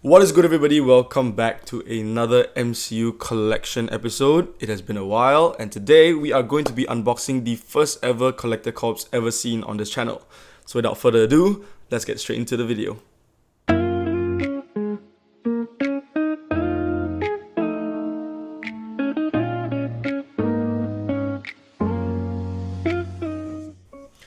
What is good, everybody? Welcome back to another MCU collection episode. It has been a while, and today we are going to be unboxing the first ever collector corpse ever seen on this channel. So without further ado, let's get straight into the video.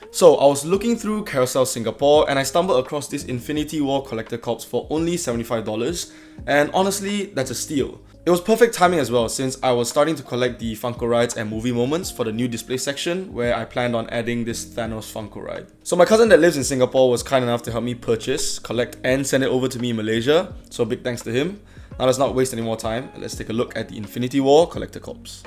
So I was looking through Carousel Singapore and I stumbled across this Infinity War collector corpse for only $75, and honestly, that's a steal. It was perfect timing as well, since I was starting to collect the Funko Rides and movie moments for the new display section where I planned on adding this Thanos Funko Ride. So my cousin that lives in Singapore was kind enough to help me purchase, collect and send it over to me in Malaysia, so big thanks to him. Now let's not waste any more time, let's take a look at the Infinity War collector corpse.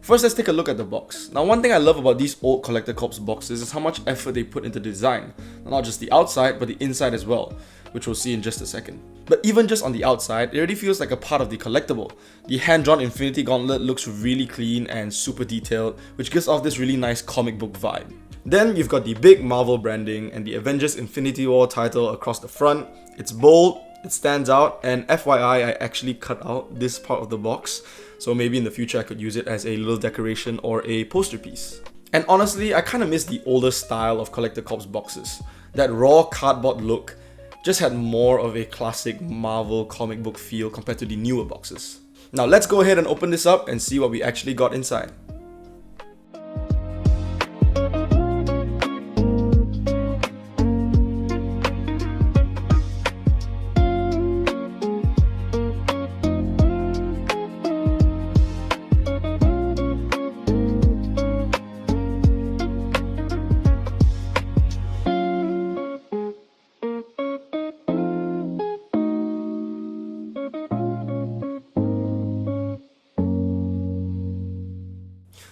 First, let's take a look at the box. Now, one thing I love about these old collector corpse boxes is how much effort they put into the design. Not just the outside, but the inside as well, which we'll see in just a second. But even just on the outside, it already feels like a part of the collectible. The hand-drawn Infinity Gauntlet looks really clean and super detailed, which gives off this really nice comic book vibe. Then you've got the big Marvel branding and the Avengers Infinity War title across the front. It's bold, it stands out, and FYI, I actually cut out this part of the box, so maybe in the future I could use it as a little decoration or a poster piece. And honestly, I kind of miss the older style of collector corpse boxes. That raw cardboard look just had more of a classic Marvel comic book feel compared to the newer boxes. Now let's go ahead and open this up and see what we actually got inside.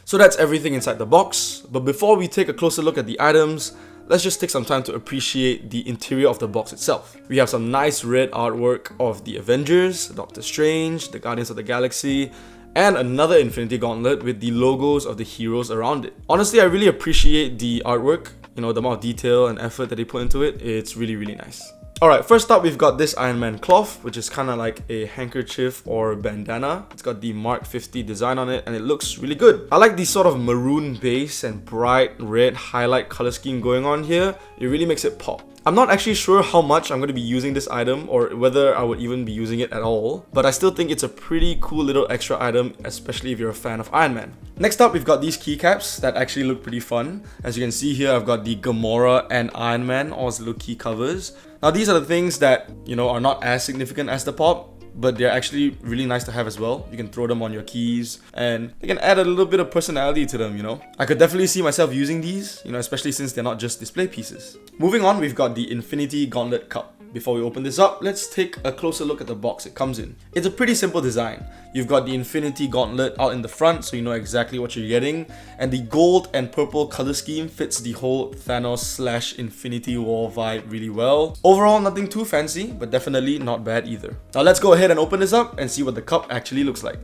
So that's everything inside the box, but before we take a closer look at the items, let's just take some time to appreciate the interior of the box itself. We have some nice red artwork of the Avengers, Doctor Strange, the Guardians of the Galaxy, and another Infinity Gauntlet with the logos of the heroes around it. Honestly, I really appreciate the artwork, the amount of detail and effort that they put into it. It's really, really nice. Alright, first up we've got this Iron Man cloth, which is kind of like a handkerchief or bandana. It's got the Mark 50 design on it and it looks really good. I like the sort of maroon base and bright red highlight color scheme going on here. It really makes it pop. I'm not actually sure how much I'm going to be using this item or whether I would even be using it at all, but I still think it's a pretty cool little extra item, especially if you're a fan of Iron Man. Next up, we've got these keycaps that actually look pretty fun. As you can see here, I've got the Gamora and Iron Man as little key covers. Now these are the things that, are not as significant as the pop, but they're actually really nice to have as well. You can throw them on your keys and they can add a little bit of personality to them, I could definitely see myself using these, especially since they're not just display pieces. Moving on, we've got the Infinity Gauntlet cup. Before we open this up, let's take a closer look at the box it comes in. It's a pretty simple design. You've got the Infinity Gauntlet out in the front, so you know exactly what you're getting, and the gold and purple color scheme fits the whole Thanos / Infinity War vibe really well. Overall, nothing too fancy, but definitely not bad either. Now let's go ahead and open this up and see what the cup actually looks like.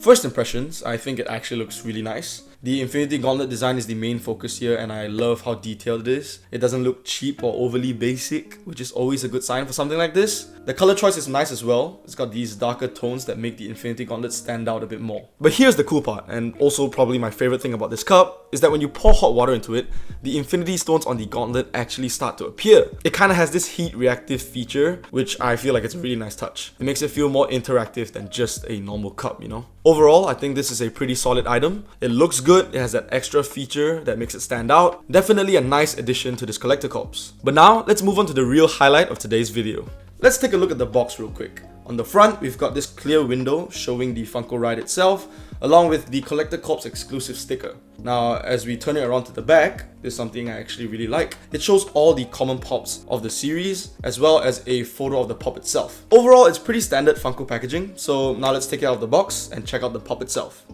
First impressions, I think it actually looks really nice. The Infinity Gauntlet design is the main focus here and I love how detailed it is. It doesn't look cheap or overly basic, which is always a good sign for something like this. The color choice is nice as well. It's got these darker tones that make the Infinity Gauntlet stand out a bit more. But here's the cool part, and also probably my favorite thing about this cup, is that when you pour hot water into it, the Infinity Stones on the gauntlet actually start to appear. It kind of has this heat-reactive feature, which I feel like it's a really nice touch. It makes it feel more interactive than just a normal cup, Overall, I think this is a pretty solid item. It looks good, it has that extra feature that makes it stand out. Definitely a nice addition to this collector corpse. But now, let's move on to the real highlight of today's video. Let's take a look at the box real quick. On the front, we've got this clear window showing the Funko Ride itself, along with the Collector Corps exclusive sticker. Now, as we turn it around to the back, there's something I actually really like. It shows all the common pops of the series, as well as a photo of the pop itself. Overall, it's pretty standard Funko packaging, so now let's take it out of the box and check out the pop itself.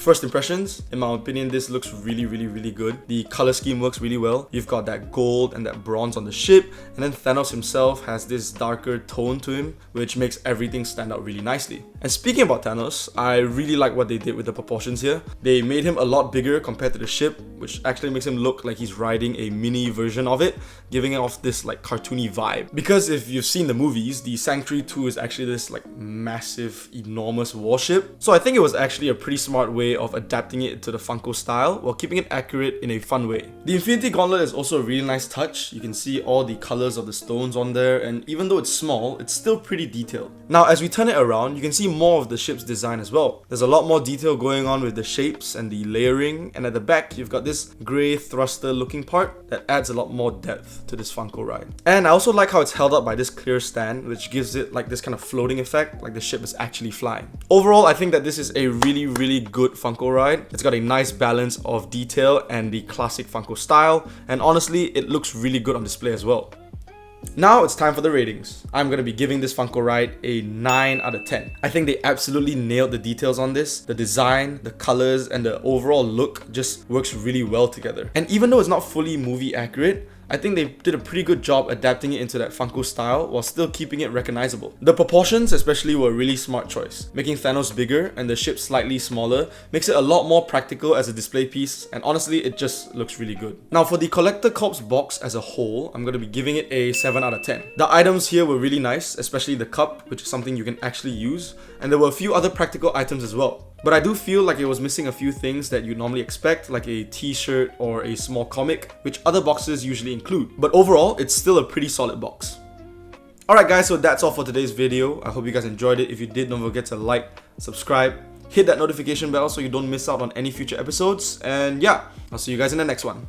First impressions, in my opinion, this looks really good. The color scheme works really well. You've got that gold and that bronze on the ship, and then Thanos himself has this darker tone to him, which makes everything stand out really nicely. And speaking about Thanos, I really like what they did with the proportions here. They made him a lot bigger compared to the ship, which actually makes him look like he's riding a mini version of it, giving it off this like cartoony vibe. Because if you've seen the movies, the Sanctuary II is actually this like massive, enormous warship. So I think it was actually a pretty smart way of adapting it to the Funko style while keeping it accurate in a fun way. The Infinity Gauntlet is also a really nice touch. You can see all the colors of the stones on there, and even though it's small, it's still pretty detailed. Now, as we turn it around, you can see more of the ship's design as well. There's a lot more detail going on with the shapes and the layering, and at the back, you've got this grey thruster looking part that adds a lot more depth to this Funko ride. And I also like how it's held up by this clear stand, which gives it like this kind of floating effect, like the ship is actually flying. Overall, I think that this is a really good Funko ride. It's got a nice balance of detail and the classic Funko style, and honestly, it looks really good on display as well. Now it's time for the ratings. I'm going to be giving this Funko ride a 9 out of 10. I think they absolutely nailed the details on this. The design, the colors, and the overall look just works really well together. And even though it's not fully movie accurate, I think they did a pretty good job adapting it into that Funko style while still keeping it recognizable. The proportions especially were a really smart choice. Making Thanos bigger and the ship slightly smaller makes it a lot more practical as a display piece, and honestly it just looks really good. Now for the Collector Corps box as a whole, I'm going to be giving it a 7 out of 10. The items here were really nice, especially the cup, which is something you can actually use, and there were a few other practical items as well. But I do feel like it was missing a few things that you normally expect, like a t-shirt or a small comic, which other boxes usually include. But overall, it's still a pretty solid box. Alright guys, so that's all for today's video. I hope you guys enjoyed it. If you did, don't forget to like, subscribe, hit that notification bell so you don't miss out on any future episodes. And yeah, I'll see you guys in the next one.